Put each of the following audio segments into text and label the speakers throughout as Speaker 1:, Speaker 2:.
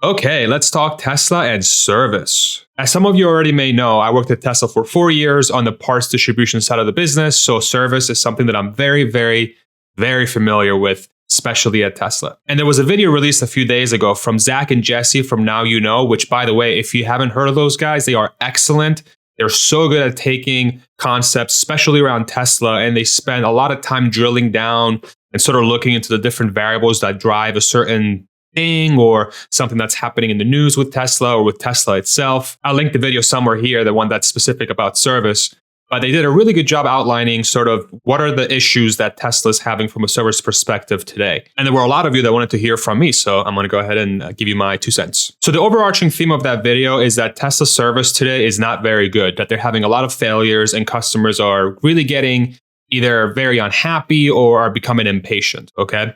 Speaker 1: Okay, let's talk Tesla and service. As some of you already may know, I worked at Tesla for 4 years on the parts distribution side of the business. So service is something that I'm very familiar with, especially at Tesla. And there was a video released a few days ago from Zach and Jesse from Now You Know, which, by the way, if you haven't heard of those guys, they are excellent. They're so good at taking concepts, especially around Tesla, and they spend a lot of time drilling down and sort of looking into the different variables that drive a certain thing or something that's happening in the news with Tesla or with Tesla itself. I'll link the video somewhere here, the one that's specific about service. But they did a really good job outlining sort of what are the issues that Tesla's having from a service perspective today. And there were a lot of you that wanted to hear from me, so I'm going to go ahead and give you my 2 cents. So the overarching theme of that video is that Tesla service today is not very good, that they're having a lot of failures and customers are really getting either very unhappy or are becoming impatient, okay?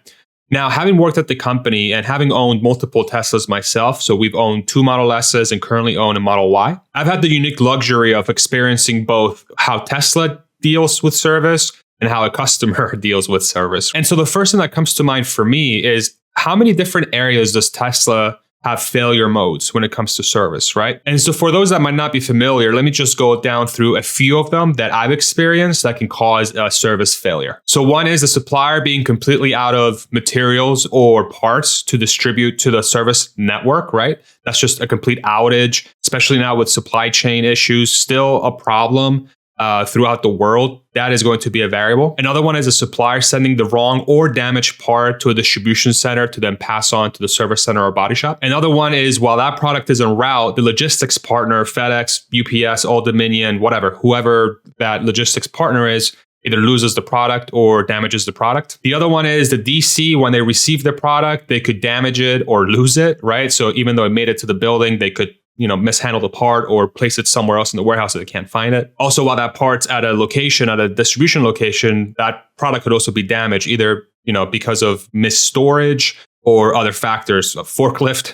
Speaker 1: Now, having worked at the company and having owned multiple Teslas myself, so we've owned 2 Model S's and currently own a Model Y, I've had the unique luxury of experiencing both how Tesla deals with service and how a customer deals with service. And so the first thing that comes to mind for me is how many different areas does Tesla have failure modes when it comes to service, right? And so for those that might not be familiar, let me just go down through a few of them that I've experienced that can cause a service failure. So one is the supplier being completely out of materials or parts to distribute to the service network, right? That's just a complete outage, especially now with supply chain issues, still a problem throughout the world. That is going to be a variable. Another one is a supplier sending the wrong or damaged part to a distribution center to then pass on to the service center or body shop. Another one is while that product is en route, the logistics partner, FedEx, UPS, Old Dominion, whatever, whoever that logistics partner is, either loses the product or damages the product. The other one is the DC, when they receive the product, they could damage it or lose it, right? So even though it made it to the building, they could mishandle the part or place it somewhere else in the warehouse so they can't find it. Also, while that part's at a location, at a distribution location, that product could also be damaged either, because of misstorage or other factors. A forklift,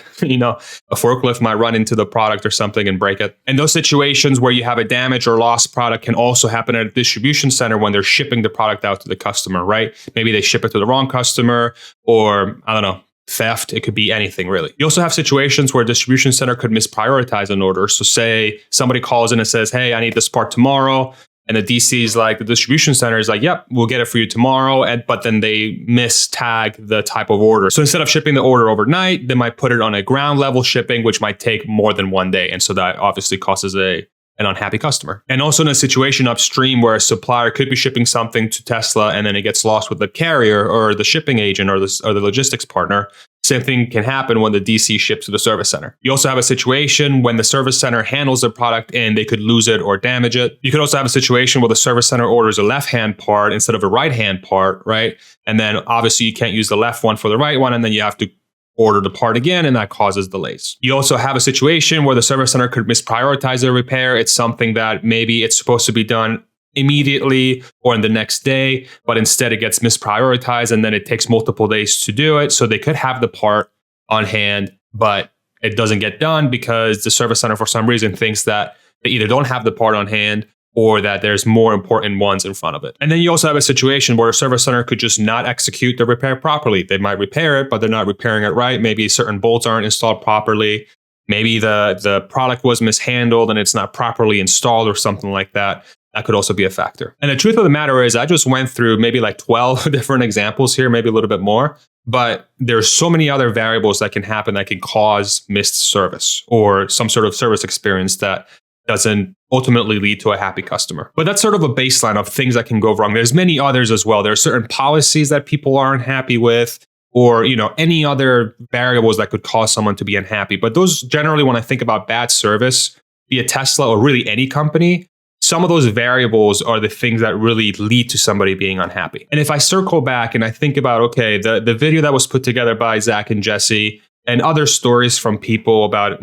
Speaker 1: a forklift might run into the product or something and break it. And those situations where you have a damaged or lost product can also happen at a distribution center when they're shipping the product out to the customer, right? Maybe they ship it to the wrong customer or, I don't know, theft. It could be anything, really. You also have situations where a distribution center could misprioritize an order. So say somebody calls in and says, hey, I need this part tomorrow. And the DC is like, the distribution center is like, yep, we'll get it for you tomorrow. But then they mistag the type of order. So instead of shipping the order overnight, they might put it on a ground level shipping, which might take more than 1 day. And so that obviously causes an unhappy customer. And also in a situation upstream where a supplier could be shipping something to Tesla and then it gets lost with the carrier or the shipping agent or the logistics partner. Same thing can happen when the DC ships to the service center. You also have a situation when the service center handles the product and they could lose it or damage it. You could also have a situation where the service center orders a left-hand part instead of a right-hand part, right? And then obviously you can't use the left one for the right one, and then you have to order the part again, and that causes delays. You also have a situation where the service center could misprioritize the repair. It's something that maybe it's supposed to be done immediately or in the next day, but instead it gets misprioritized and then it takes multiple days to do it. So they could have the part on hand, but it doesn't get done because the service center for some reason thinks that they either don't have the part on hand or that there's more important ones in front of it. And then you also have a situation where a service center could just not execute the repair properly. They might repair it, but they're not repairing it right. Maybe certain bolts aren't installed properly. Maybe the product was mishandled and it's not properly installed or something like that. That could also be a factor. And the truth of the matter is I just went through maybe like 12 different examples here, maybe a little bit more, but there's so many other variables that can happen that can cause missed service or some sort of service experience that doesn't ultimately lead to a happy customer. But that's sort of a baseline of things that can go wrong. There's many others as well. There are certain policies that people aren't happy with, or any other variables that could cause someone to be unhappy. But those generally, when I think about bad service, be it Tesla or really any company, some of those variables are the things that really lead to somebody being unhappy. And if I circle back and I think about, okay, the video that was put together by Zach and Jesse, and other stories from people about,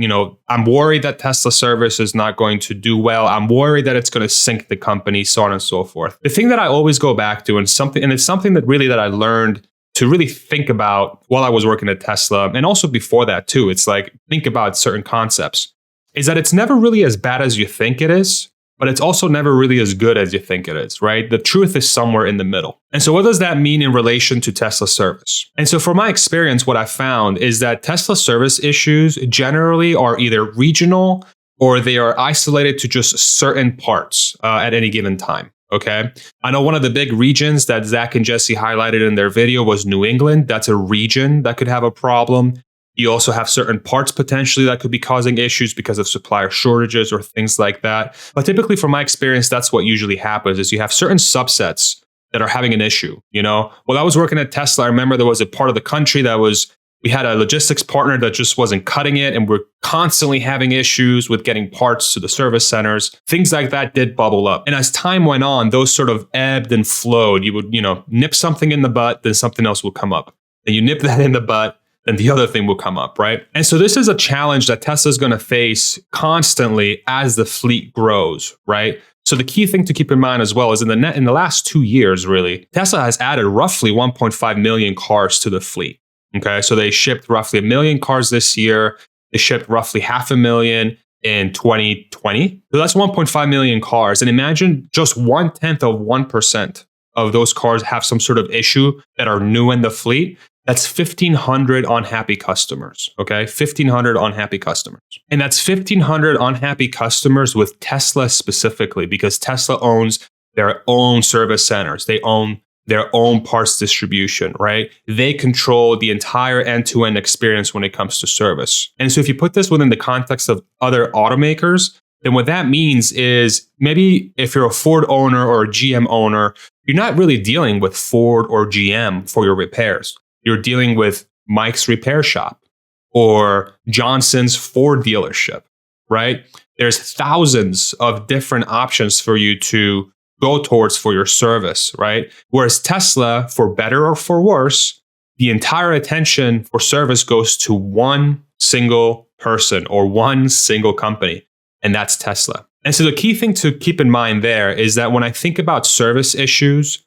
Speaker 1: I'm worried that Tesla service is not going to do well. I'm worried that it's going to sink the company, so on and so forth. The thing that I always go back to, and it's something that I learned to really think about while I was working at Tesla, and also before that too, it's like, think about certain concepts, is that it's never really as bad as you think it is. but it's also never really as good as you think it is, right? The truth is somewhere in the middle. And so what does that mean in relation to Tesla service? And so from my experience, what I found is that Tesla service issues generally are either regional or they are isolated to just certain parts at any given time. Okay. I know one of the big regions that Zach and Jesse highlighted in their video was New England. That's a region that could have a problem. You also have certain parts potentially that could be causing issues because of supplier shortages or things like that. But typically, from my experience, that's what usually happens is you have certain subsets that are having an issue. While I was working at Tesla, I remember there was a part of the country we had a logistics partner that just wasn't cutting it, and we're constantly having issues with getting parts to the service centers. Things like that did bubble up. And as time went on, those sort of ebbed and flowed. You would, nip something in the butt, then something else will come up. Then you nip that in the butt, then the other thing will come up, right? And so this is a challenge that Tesla is going to face constantly as the fleet grows, right? So the key thing to keep in mind as well is in the last 2 years, really, Tesla has added roughly 1.5 million cars to the fleet. Okay, so they shipped roughly 1 million cars this year. They shipped roughly 500,000 in 2020. So that's 1.5 million cars. And imagine just 0.1% of those cars have some sort of issue that are new in the fleet. That's 1,500 unhappy customers, okay? 1,500 unhappy customers. And that's 1,500 unhappy customers with Tesla specifically, because Tesla owns their own service centers. They own their own parts distribution, right? They control the entire end-to-end experience when it comes to service. And so if you put this within the context of other automakers, then what that means is maybe if you're a Ford owner or a GM owner, you're not really dealing with Ford or GM for your repairs. You're dealing with Mike's repair shop or Johnson's Ford dealership, right? There's thousands of different options for you to go towards for your service, right? Whereas Tesla, for better or for worse, the entire attention for service goes to one single person or one single company, and that's Tesla. And so the key thing to keep in mind there is that when I think about service issues,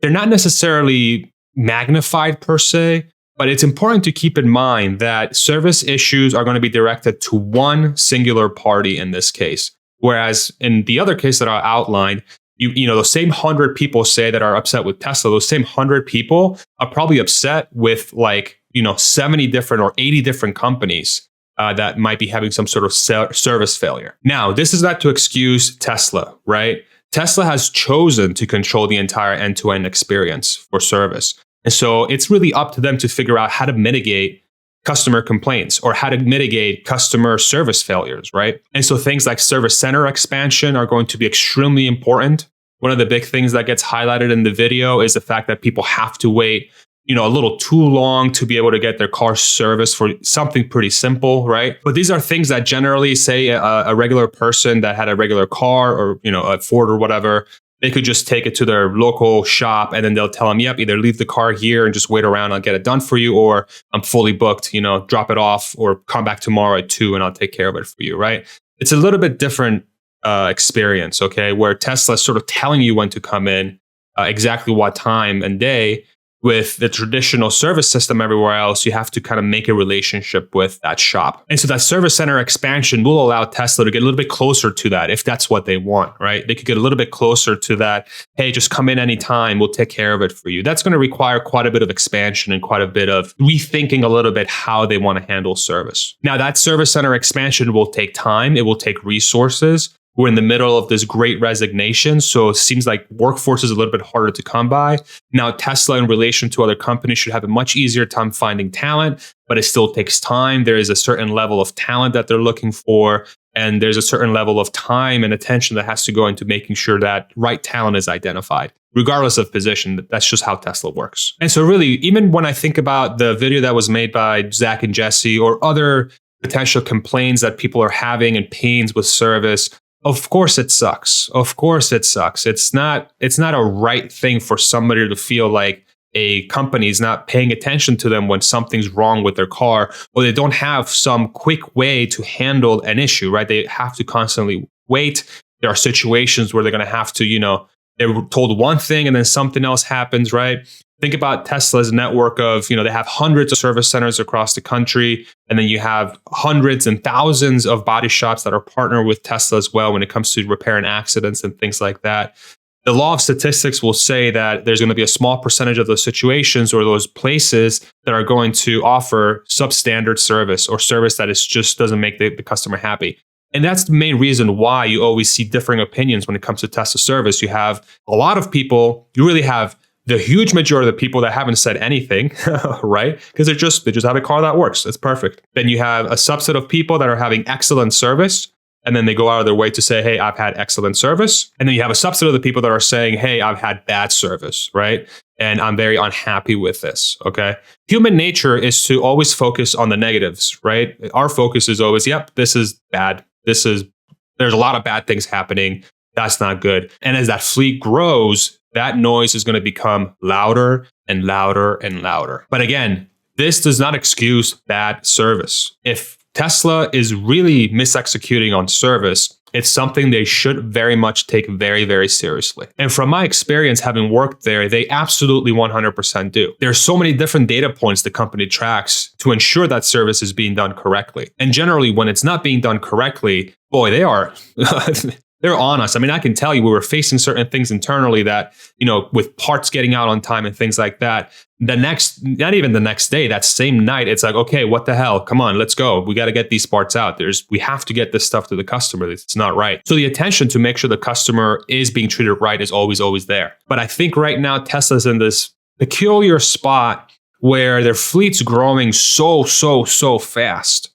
Speaker 1: they're not necessarily magnified per se, but it's important to keep in mind that service issues are going to be directed to one singular party in this case. Whereas in the other case that I outlined, those same 100 people say that are upset with Tesla, those same 100 people are probably upset with 70 different or 80 different companies that might be having some sort of service failure. Now, this is not to excuse Tesla, right? Tesla has chosen to control the entire end-to-end experience for service. And so it's really up to them to figure out how to mitigate customer complaints or how to mitigate customer service failures, right? And so things like service center expansion are going to be extremely important. One of the big things that gets highlighted in the video is the fact that people have to wait, a little too long to be able to get their car serviced for something pretty simple, right? But these are things that generally, say a regular person that had a regular car or, a Ford or whatever, they could just take it to their local shop and then they'll tell them, yep, either leave the car here and just wait around, I'll get it done for you, or I'm fully booked, drop it off or come back tomorrow at 2 and I'll take care of it for you, right? It's a little bit different experience, okay, where Tesla's sort of telling you when to come in, exactly what time and day. With the traditional service system everywhere else, you have to kind of make a relationship with that shop. And so that service center expansion will allow Tesla to get a little bit closer to that if that's what they want, right? They could get a little bit closer to that. Hey, just come in anytime. We'll take care of it for you. That's going to require quite a bit of expansion and quite a bit of rethinking a little bit how they want to handle service. Now, that service center expansion will take time. It will take resources. We're in the middle of this great resignation, so it seems like workforce is a little bit harder to come by. Now, Tesla, in relation to other companies, should have a much easier time finding talent, but it still takes time. There is a certain level of talent that they're looking for, and there's a certain level of time and attention that has to go into making sure that right talent is identified, regardless of position. That's just how Tesla works. And so really, even when I think about the video that was made by Zach and Jesse or other potential complaints that people are having and pains with service, of course it sucks. Of course it sucks. It's not a right thing for somebody to feel like a company is not paying attention to them when something's wrong with their car, or they don't have some quick way to handle an issue, right? They have to constantly wait. There are situations where they're going to have to, they're told one thing and then something else happens, right? Think about Tesla's network of, they have hundreds of service centers across the country. And then you have hundreds and thousands of body shops that are partnered with Tesla as well when it comes to repairing accidents and things like that. The law of statistics will say that there's going to be a small percentage of those situations or those places that are going to offer substandard service or service that is just doesn't make the customer happy. And that's the main reason why you always see differing opinions when it comes to Tesla service. You have a lot of people, you really have the huge majority of the people that haven't said anything, right? Because they just have a car that works. It's perfect. Then you have a subset of people that are having excellent service. And then they go out of their way to say, hey, I've had excellent service. And then you have a subset of the people that are saying, hey, I've had bad service, right? And I'm very unhappy with this, okay? Human nature is to always focus on the negatives, right? Our focus is always, yep, this is bad. There's a lot of bad things happening. That's not good. And as that fleet grows, that noise is going to become louder and louder and louder. But again, this does not excuse bad service. If Tesla is really misexecuting on service, it's something they should very much take very, very seriously. And from my experience, having worked there, they absolutely 100% do. There's so many different data points the company tracks to ensure that service is being done correctly. And generally, when it's not being done correctly, boy, they are... They're on us. I mean, I can tell you we were facing certain things internally that, with parts getting out on time and things like that. Not even the next day, that same night, it's like, okay, what the hell? Come on, let's go. We got to get these parts out. We have to get this stuff to the customer. It's not right. So the attention to make sure the customer is being treated right is always, always there. But I think right now Tesla's in this peculiar spot where their fleet's growing so fast.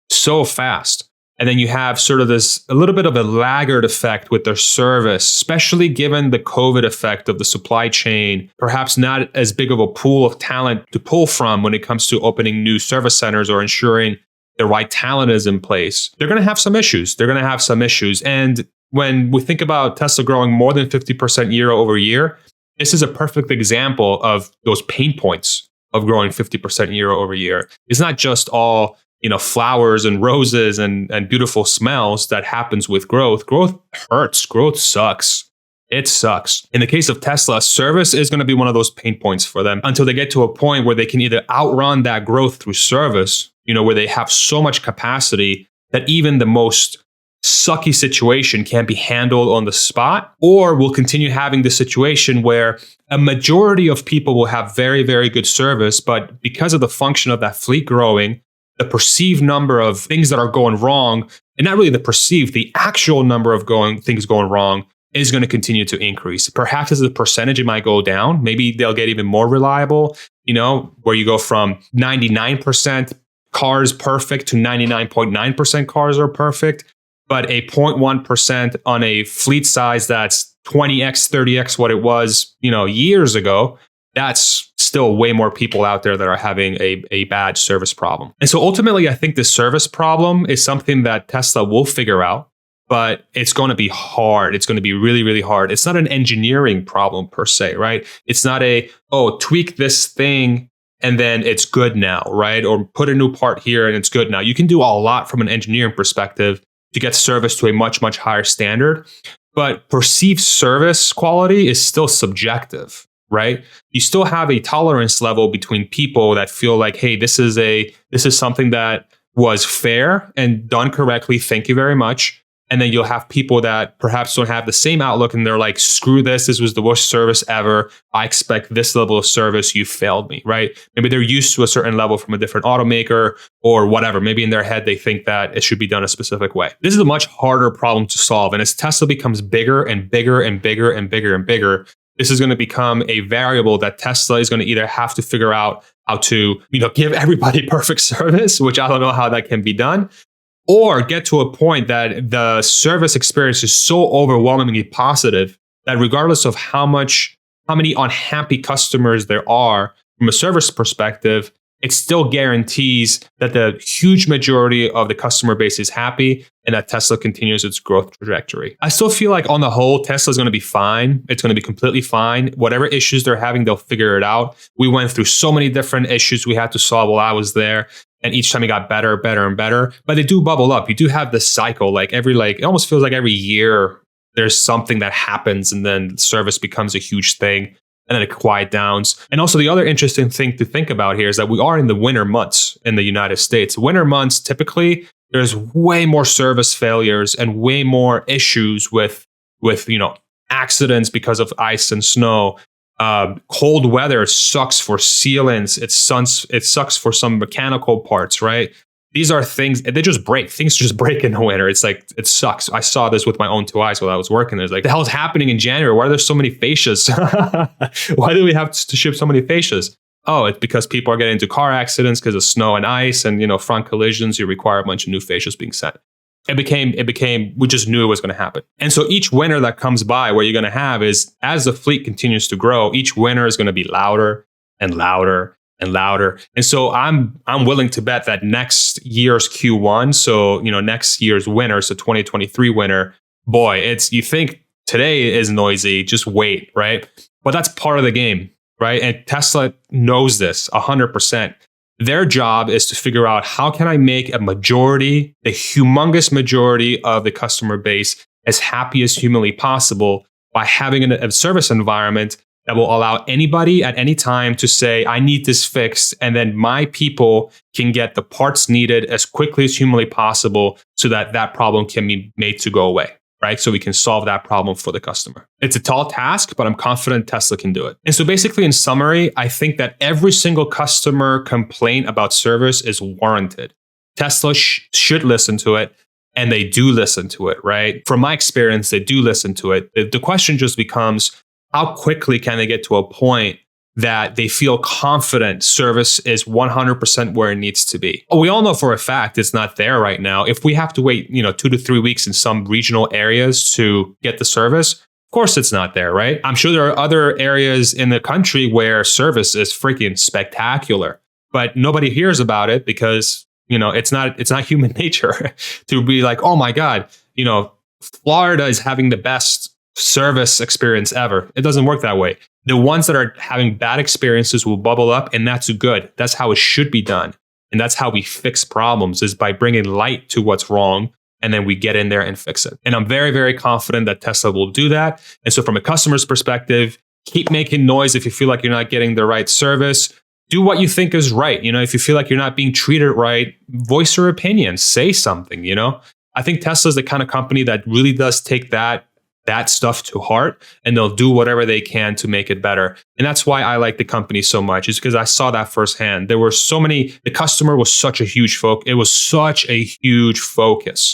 Speaker 1: So fast. And then you have sort of a little bit of a laggard effect with their service, especially given the COVID effect of the supply chain, perhaps not as big of a pool of talent to pull from when it comes to opening new service centers or ensuring the right talent is in place. They're going to have some issues. And when we think about Tesla growing more than 50% year over year, this is a perfect example of those pain points of growing 50% year over year. It's not just all flowers and roses and beautiful smells that happens with growth. Growth hurts. Growth sucks. It sucks. In the case of Tesla, service is going to be one of those pain points for them until they get to a point where they can either outrun that growth through service, where they have so much capacity that even the most sucky situation can't be handled on the spot, or we'll continue having the situation where a majority of people will have very, very good service, but because of the function of that fleet growing, the perceived number of things that are going wrong, and not really the actual number of things going wrong is going to continue to increase. Perhaps as a percentage, it might go down. Maybe they'll get even more reliable, where you go from 99% cars perfect to 99.9% cars are perfect, but a 0.1% on a fleet size that's 20x, 30x what it was, years ago, that's still way more people out there that are having a bad service problem. And so ultimately, I think the service problem is something that Tesla will figure out, but it's going to be hard. It's going to be really, really hard. It's not an engineering problem per se, right? It's not tweak this thing and then it's good now, right? Or put a new part here and it's good now. You can do a lot from an engineering perspective to get service to a much, much higher standard, but perceived service quality is still subjective. Right? You still have a tolerance level between people that feel like, hey, this is something that was fair and done correctly. Thank you very much. And then you'll have people that perhaps don't have the same outlook and they're like, screw this. This was the worst service ever. I expect this level of service. You failed me, right? Maybe they're used to a certain level from a different automaker or whatever. Maybe in their head, they think that it should be done a specific way. This is a much harder problem to solve. And as Tesla becomes bigger and bigger and bigger and bigger and bigger, this is going to become a variable that Tesla is going to either have to figure out how to, give everybody perfect service, which I don't know how that can be done, or get to a point that the service experience is so overwhelmingly positive that regardless of how many unhappy customers there are from a service perspective, it still guarantees that the huge majority of the customer base is happy and that Tesla continues its growth trajectory. I still feel like on the whole, Tesla is going to be fine. It's going to be completely fine. Whatever issues they're having, they'll figure it out. We went through so many different issues we had to solve while I was there. And each time it got better, better, and better. But they do bubble up. You do have this cycle. It almost feels like every year there's something that happens and then service becomes a huge thing and then it quiet downs. And also the other interesting thing to think about here is that we are in the winter months in the United States. Winter months, typically, there's way more service failures and way more issues with accidents because of ice and snow. Cold weather sucks for sealants. It sucks for some mechanical parts, right? These are things, they just break. Things just break in the winter. It's like, it sucks. I saw this with my own two eyes while I was working. There's like, the hell is happening in January? Why are there so many fascias? Why do we have to ship so many fascias? Oh, it's because people are getting into car accidents because of snow and ice and, front collisions. You require a bunch of new fascias being sent. It became, we just knew it was going to happen. And so each winter that comes by, what you're going to have is, as the fleet continues to grow, each winter is going to be louder and louder and louder. And so I'm willing to bet that next year's Q1, so, next year's winter, so 2023 winter, boy, you think today is noisy, just wait, right? But that's part of the game, right? And Tesla knows this 100%. Their job is to figure out, how can I make the humongous majority of the customer base as happy as humanly possible by having a service environment that will allow anybody at any time to say, I need this fixed. And then my people can get the parts needed as quickly as humanly possible so that that problem can be made to go away, right? So we can solve that problem for the customer. It's a tall task, but I'm confident Tesla can do it. And so basically, in summary, I think that every single customer complaint about service is warranted. Tesla should listen to it, and they do listen to it, right? From my experience, they do listen to it. The question just becomes, how quickly can they get to a point that they feel confident service is 100% where it needs to be? We all know for a fact it's not there right now. If we have to wait, 2 to 3 weeks in some regional areas to get the service, of course it's not there, right? I'm sure there are other areas in the country where service is freaking spectacular, but nobody hears about it because, it's not human nature to be like, oh my God, Florida is having the best service experience ever. It doesn't work that way. The ones that are having bad experiences will bubble up, and that's good. That's how it should be done. And that's how we fix problems, is by bringing light to what's wrong, and then we get in there and fix it. And I'm very, very confident that Tesla will do that. And so from a customer's perspective, keep making noise if you feel like you're not getting the right service. Do what you think is right. If you feel like you're not being treated right, voice your opinion, say something, I think Tesla's the kind of company that really does take that stuff to heart, and they'll do whatever they can to make it better. And that's why I like the company so much, is because I saw that firsthand. There were the customer was such a huge focus. It was such a huge focus.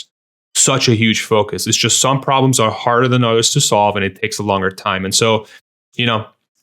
Speaker 1: It's just some problems are harder than others to solve, and it takes a longer time. And so,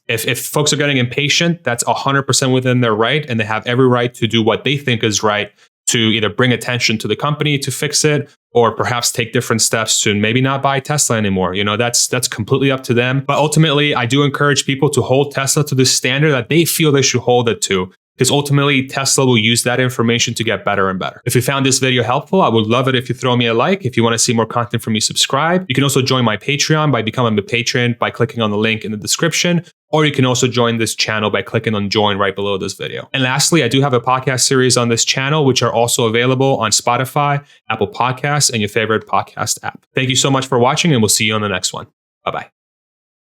Speaker 1: if folks are getting impatient, that's 100% within their right, and they have every right to do what they think is right, to either bring attention to the company to fix it, or perhaps take different steps to maybe not buy Tesla anymore. That's completely up to them. But ultimately, I do encourage people to hold Tesla to the standard that they feel they should hold it to, because ultimately Tesla will use that information to get better and better. If you found this video helpful, I would love it if you throw me a like. If you want to see more content from me, subscribe. You can also join my Patreon by becoming a patron by clicking on the link in the description, or you can also join this channel by clicking on join right below this video. And lastly, I do have a podcast series on this channel, which are also available on Spotify, Apple Podcasts, and your favorite podcast app. Thank you so much for watching, and we'll see you on the next one. Bye-bye.